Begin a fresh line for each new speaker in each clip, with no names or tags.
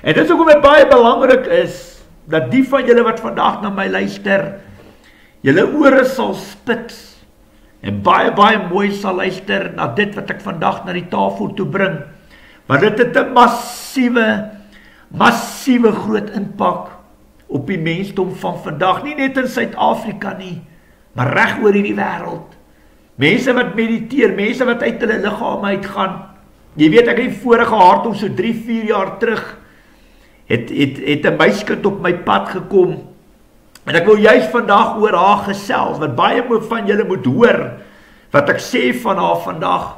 En dit is ook baie belangrik is, dat die van julle wat vandag na my luister, julle ore sal spits, en baie mooi sal luister na dit wat ek vandag na die tafel toe bring, want dit het 'n massiewe groot impak op die mensdom van vandag, nie net in Suid-Afrika nie, maar reg oor hierdie wêreld. Mense wat mediteer, mense wat uit hulle liggame uitgaan. Jy weet, ek het die vorige hart om so 3-4 jaar terug, het 'n meisiekind op my pad gekom, en ek wil juist vandag oor haar gesels, wat baie van julle moet hoor, wat ek sê van haar vandag.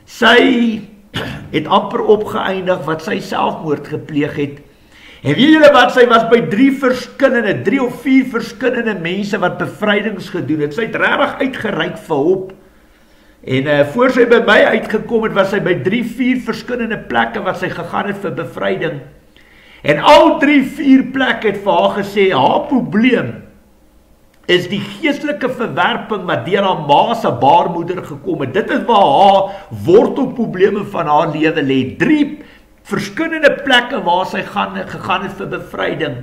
Sy het amper opgeëindig wat sy selfmoord gepleeg het. En weet julle wat, sy was by 3 of 4 verskillende mense wat bevrydings gedoen het. Sy het regtig uitgereik vir hulp. En voor sy by my uitgekom het, was sy by 3-4 verskillende plekke wat sy gegaan het vir bevryding. En al 3-4 plekke het vir haar gesê, haar probleem is die geestelike verwerping wat deur haar ma se baarmoeder gekom het. Dit is waar haar wortelprobleme van haar lewe lê. 3 verskillende plekke waar sy gegaan het vir bevryding.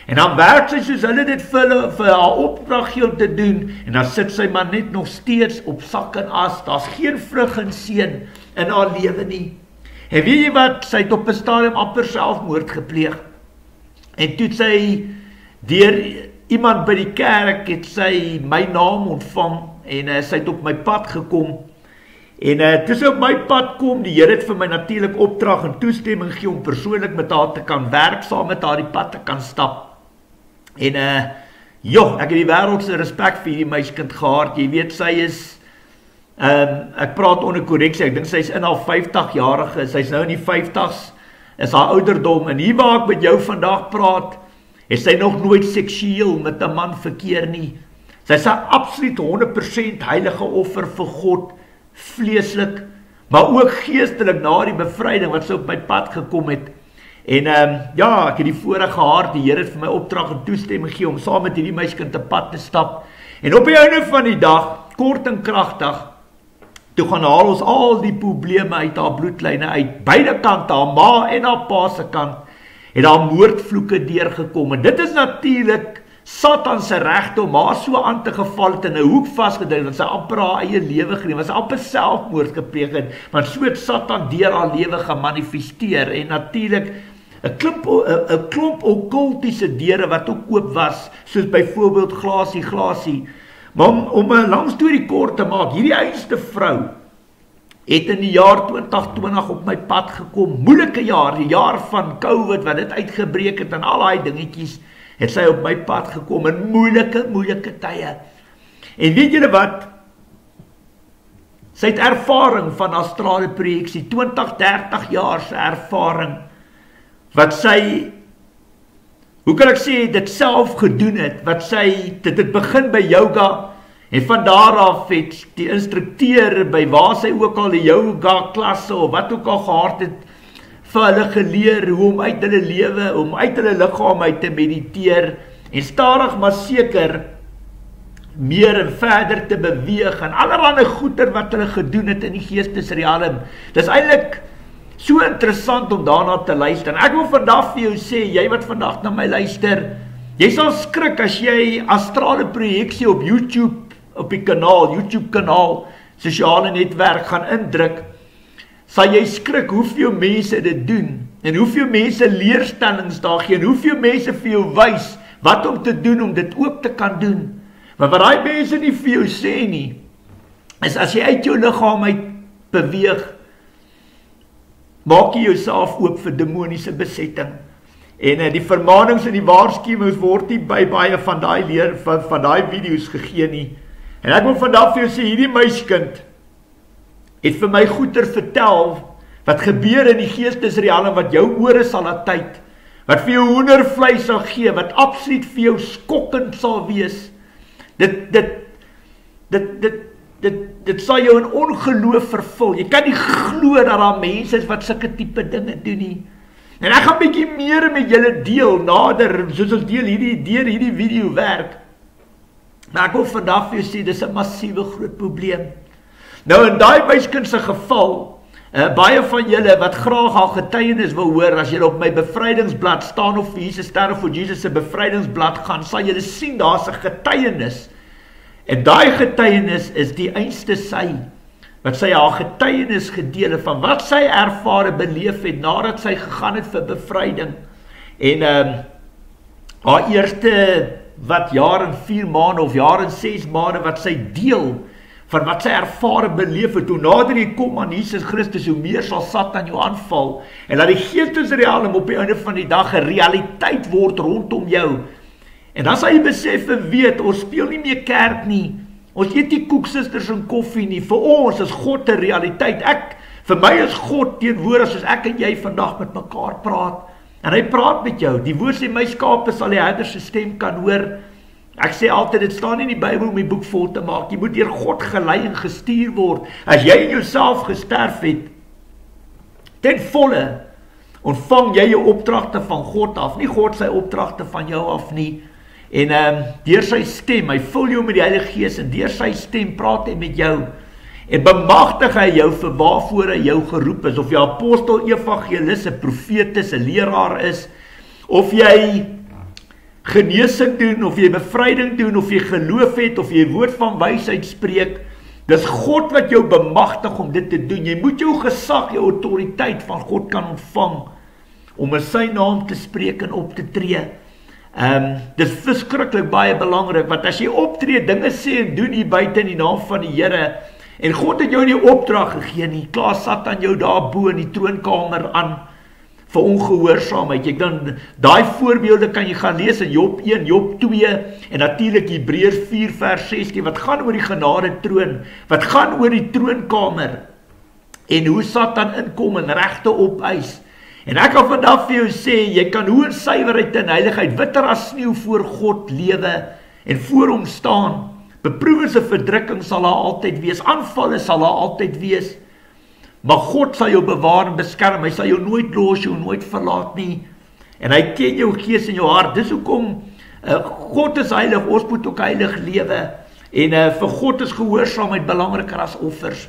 En dan werk sy soos hulle dit vir haar opdrag gee om te doen, en dan sit sy maar net nog steeds op sak en as. Daar's geen vrug en seën in haar lewe nie. En weet jy wat, sy het op 'n stadium amper selfmoord gepleeg. En toe sy deur iemand by die kerk het sy my naam ontvang, en sy het op my pad gekom. En toe sy op my pad kom, die Here het vir my natuurlik opdrag en toestemming gegee om persoonlik met haar te kan werk, saam met haar die pad te kan stap. En ek het die wêreldse respek vir hierdie meisiekind gehad. Jy weet, sy is ek praat onder korreksie, ek dink sy is in haar 50-jarige, sy is nou in die 50s, is haar ouderdom, en hier waar ek met jou vandag praat, het sy nog nooit seksueel met 'n man verkeer nie. Sy is 'n absoluut 100% heilige offer vir God, vleeslik, maar ook geestelik na die bevryding wat sy op my pad gekom het. En ek het die voorreg gehad, die Here het vir my opdrag en toestemming gegee om saam met hierdie meisiekind te pad te stap. En op die einde van die dag, kort en kragtig, toe gaan haal ons al die probleme uit haar bloedlyne uit, beide kante, haar ma en haar pa se kant, het daar moordvloeke deurgekom. En dit is natuurlik Satan se regte om haar so aan te geval het in 'n hoek vasgedruk, want sy amper haar eie lewe geneem, want sy amper selfmoord gepleeg het, want so het Satan deur haar lewe gemanifesteer. En natuurlik 'n klomp okkultiese deure wat ook oop was, soos byvoorbeeld glasie. Maar om 'n lang storie kort te maak, hierdie oudste vrou het in die jaar 2020 op my pad gekom, moeilike jaar, die jaar van COVID wat dit uitgebreek het en al daai dingetjies, het sy op my pad gekom in moeilike tye. En weet julle wat? Sy het ervaring van astrale projeksie, 20-30 jaar se ervaring, wat sy, hoe kan ek sê, dit self gedoen het, wat sy, dit het begin by yoga, en van daar af het die instrukteur by waar sy ook al die yoga klasse of wat ook al gehad het, vir hulle geleer hoe om uit hulle lewe, om uit hulle liggaam uit te mediteer, en stadig maar seker meer en verder te beweeg, en allerlei goeder wat hulle gedoen het in die geestesrealm. Dis eintlik so interessant om daarna te luister. En ek wil vandag vir jou sê, jy wat vandag na my luister, jy sal skrik as jy astrale projeksie op YouTube, op die YouTube kanaal, sosiale netwerk gaan indruk, sal jy skrik hoeveel mense dit doen, en hoeveel mense leerstellings daar gee, en hoeveel mense vir jou wys, wat om te doen, om dit ook te kan doen. Maar wat die mense nie vir jou sê nie, is as jy uit jou liggaam uit beweeg, maak jy jouself oop vir demoniese besetting. En die vermaanings en die waarskuwings word nie by baie van die video's gegee nie. En ek wil vandag vir jou sê, hierdie meisiekind het vir my goeie vertel, wat gebeur in die geestesrealm, wat jou ore sal laat tyd, wat vir jou hoendervleis sal gee, wat absoluut vir jou skokkend sal wees. Dit sal jou in ongeloof vervul. Jy kan nie glo dat daar mense is wat sulke tipe dinge doen nie. En ek gaan bietjie meer met julle deel nader, soos ons deur hierdie video werk. Maar ek wil vandag vir jou sê, dis 'n massiewe groot probleem. Nou in daai meisiekind se geval, Baie van julle wat graag al getuienis wil hoor, as julle op my bevrydingsblad staan of vir Jesus sterre vir Jesus se bevrydingsblad gaan, sal julle sien daar's 'n getuienis. En daai getuienis is die einste sy, wat sy haar getuienis gedeel het van wat sy ervare beleef het nadat sy gegaan het vir bevryding. En haar eerste jaar en 4 maande of jaar en 6 maande wat sy deel van wat sy ervare beleef het, hoe nader jy kom aan Jesus Christus, hoe meer sal Satan jou aanval, en laat die geestesrealm op die einde van die dag 'n realiteit word rondom jou. En dan sal jy besef en weet, ons speel nie meer kerk nie, ons eet nie koeksisters en koffie nie, vir ons is God 'n realiteit. Vir my is God teenwoordig soos ek en jy vandag met mekaar praat, en hy praat met jou. Die woord sê, my skape sal die herder se stem kan hoor. Ek sê altyd, dit staan nie in die Bybel om die boek vol te maak, jy moet deur God gelei en gestuur word. As jy in jouself gesterf het, ten volle, ontvang jy jou opdragte van God af, nie God sy opdragte van jou af nie. En deur sy stem, hy vul jou met die Heilige Gees, en deur sy stem praat hy met jou, en bemagtig hy jou vir waarvoor hy jou geroep is, of jy apostel, evangelis, 'n profeet is, 'n leraar is, of jy genesing doen, of jy bevryding doen, of jy geloof het, of jy woord van wysheid spreek, dis God wat jou bemagtig om dit te doen. Jy moet jou gesag, jou autoriteit van God kan ontvang, om in sy naam te spreek en op te tree. Dis verskriklik baie belangrik, want as jy optree, dinge sê en doen hier buite in die naam van die Here, en God het jou nie opdrag gegee nie, klaar Satan jou daar bo in die troonkamer aan, vir ongehoorsaamheid. Jy dan daai voorbeelde kan jy gaan lees in Job 1, Job 2 en natuurlik Hebreërs 4 vers 16 wat gaan oor die genade troon, wat gaan oor die troonkamer en hoe Satan inkom en regte opeis. En ek kan vandag vir jou sê, jy kan hoe in suiwerheid en heiligheid witter as sneeu voor God lewe en voor hom staan. Beproewings en verdrukking sal daar altyd wees, aanvalle sal daar altyd wees. Maar God sal jou bewaar en beskerm, hy sal jou nooit los, jou nooit verlaat nie. En hy ken jou gees en jou hart, dis hoekom God is heilig, ons moet ook heilig lewe. En vir God is gehoorsaamheid belangriker as offers.